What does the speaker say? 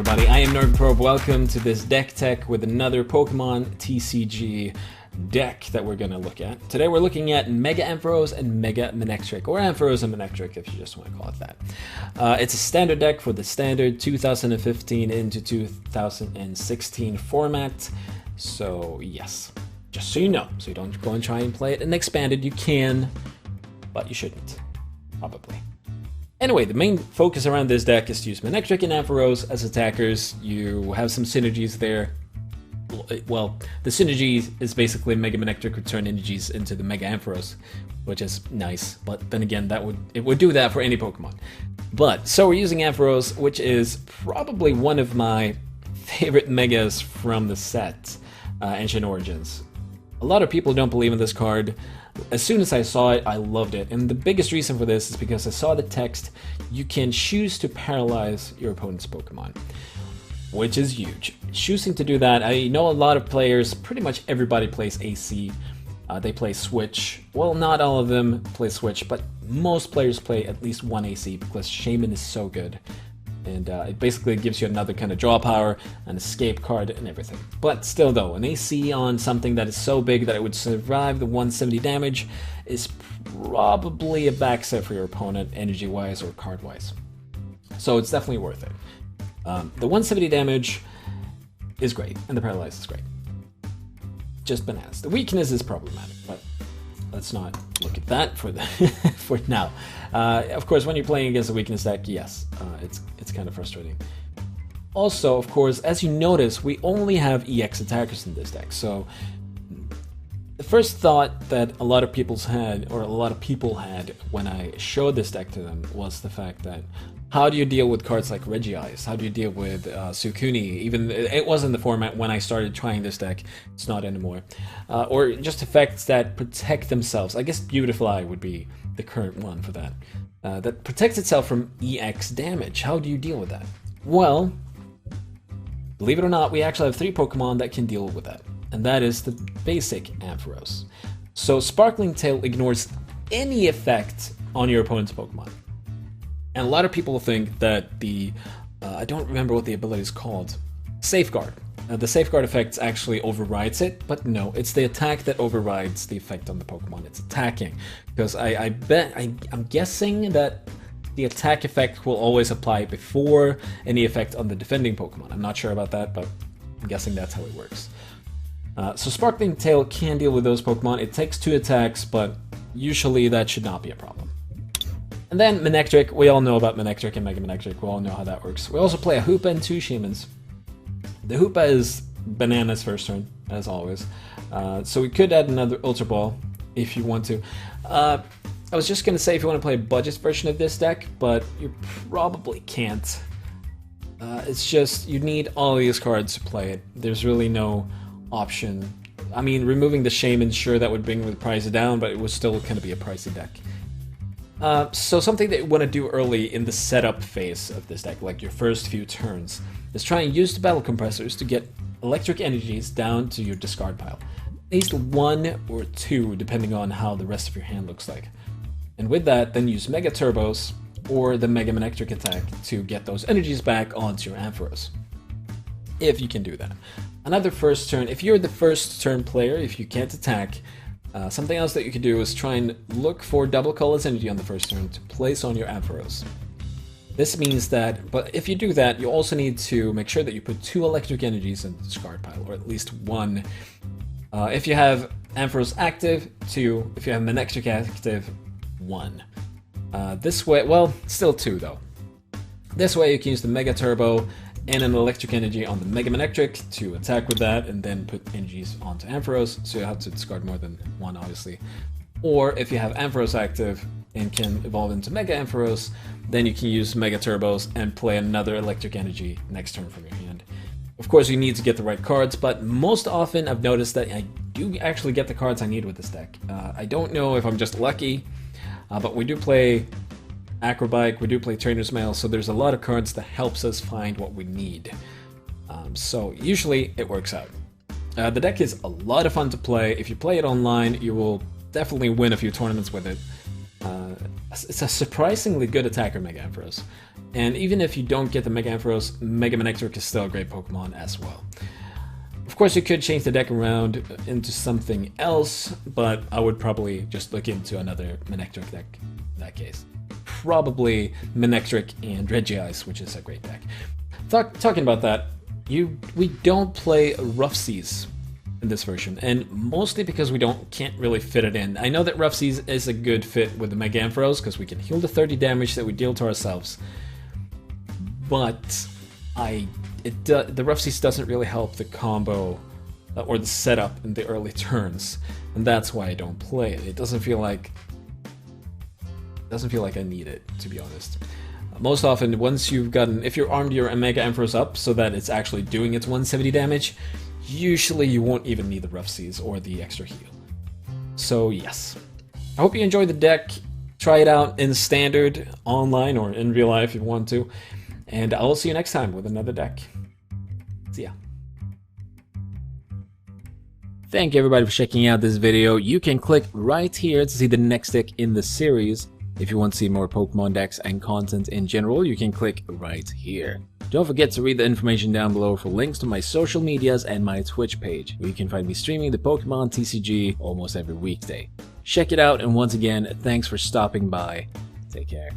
everybody, I am Nurgleprobe. Welcome to this deck tech with another Pokemon TCG deck that we're going to look at. Today we're looking at Mega Ampharos and Mega Manectric, or Ampharos and Manectric if you just want to call it that. It's a standard deck for the standard 2015 into 2016 format, so yes, just so you know, so you don't go and try and play it in expanded. You can, but you shouldn't, probably. Anyway, the main focus around this deck is to use Manectric and Ampharos as attackers. You have some synergies there. Well, the synergy is basically Mega Manectric would turn energies into the Mega Ampharos, which is nice, but then again, it would do that for any Pokemon. But, so we're using Ampharos, which is probably one of my favorite Megas from the set, Ancient Origins. A lot of people don't believe in this card. As soon as I saw it, I loved it, and the biggest reason for this is because I saw the text, you can choose to paralyze your opponent's Pokemon, which is huge. Choosing to do that, I know a lot of players, pretty much everybody plays AC, they play Switch. Well, not all of them play Switch, but most players play at least one AC because Shaman is so good. And it basically gives you another kind of draw power, an escape card, and everything. But still though, an AC on something that is so big that it would survive the 170 damage is probably a backset for your opponent, energy-wise or card-wise. So it's definitely worth it. The 170 damage is great, and the paralyze is great. Just bananas. The weakness is problematic, but let's not look at that for for now. Of course, when you're playing against a weakness deck, yes, it's kind of frustrating. Also, of course, as you notice, we only have EX attackers in this deck. So the first thought that a lot of people had when I showed this deck to them was the fact that how do you deal with cards like Regice? How do you deal with Sukuni? Even it wasn't the format when I started trying this deck. It's not anymore. Or just effects that protect themselves. I guess Beautifly would be the current one for that. That protects itself from EX damage. How do you deal with that? Well, believe it or not, we actually have 3 Pokemon that can deal with that. And that is the basic Ampharos. So Sparkling Tail ignores any effect on your opponent's Pokemon. And a lot of people think that the, I don't remember what the ability is called, Safeguard. The Safeguard effect actually overrides it, but no, it's the attack that overrides the effect on the Pokemon. It's attacking. Because I'm guessing that the attack effect will always apply before any effect on the defending Pokemon. I'm not sure about that, but I'm guessing that's how it works. So Sparkling Tail can deal with those Pokemon. It takes 2 attacks, but usually that should not be a problem. And then Manectric, we all know about Manectric and Mega Manectric, we all know how that works. We also play a Hoopa and 2 Shamans. The Hoopa is bananas first turn, as always. So we could add another Ultra Ball, if you want to. I was just going to say if you want to play a budget version of this deck, but you probably can't. It's just, you need all these cards to play it. There's really no option. I mean, removing the Shaman, sure, that would bring the price down, but it was still going to be a pricey deck. So something that you want to do early in the setup phase of this deck, like your first few turns, is try and use the battle compressors to get electric energies down to your discard pile. At least 1 or 2, depending on how the rest of your hand looks like. And with that, then use Mega Turbos or the Mega Manectric attack to get those energies back onto your Ampharos. If you can do that. Another first turn, if you're the first turn player, if you can't attack, something else that you could do is try and look for double colorless energy on the first turn to place on your Ampharos. This means that, but if you do that, you also need to make sure that you put 2 electric energies in the discard pile, or at least 1. If you have Ampharos active, 2. If you have Manectric active, 1. This way, well, still 2 though. This way you can use the Mega Turbo and an electric energy on the Mega Manectric to attack with that, and then put energies onto Ampharos, so you have to discard more than 1, obviously. Or if you have Ampharos active and can evolve into Mega Ampharos, then you can use Mega Turbos and play another electric energy next turn from your hand. Of course, you need to get the right cards, but most often I've noticed that I do actually get the cards I need with this deck. I don't know if I'm just lucky, but we do play Acrobike, we do play Trainer's Mail, so there's a lot of cards that helps us find what we need. So usually it works out. The deck is a lot of fun to play. If you play it online, you will definitely win a few tournaments with it. It's a surprisingly good attacker, Mega Ampharos. And even if you don't get the Mega Ampharos, Mega Manectric is still a great Pokemon as well. Of course, you could change the deck around into something else, but I would probably just look into another Manectric deck in that case. Probably Manectric and Regice, which is a great deck. Talking about that, we don't play Rough Seas in this version, and mostly because we can't really fit it in. I know that Rough Seas is a good fit with the Mega Ampharos because we can heal the 30 damage that we deal to ourselves, but the Rough Seas doesn't really help the combo or the setup in the early turns, and that's why I don't play it. It doesn't feel like I need it, to be honest. Most often, if you're armed your Mega Ampharos up so that it's actually doing its 170 damage, usually you won't even need the Rough Seas or the extra heal. So yes, I hope you enjoyed the deck. Try it out in standard, online, or in real life if you want to. And I will see you next time with another deck. See ya. Thank you everybody for checking out this video. You can click right here to see the next deck in the series. If you want to see more Pokemon decks and content in general, you can click right here. Don't forget to read the information down below for links to my social medias and my Twitch page, where you can find me streaming the Pokemon TCG almost every weekday. Check it out, and once again, thanks for stopping by. Take care.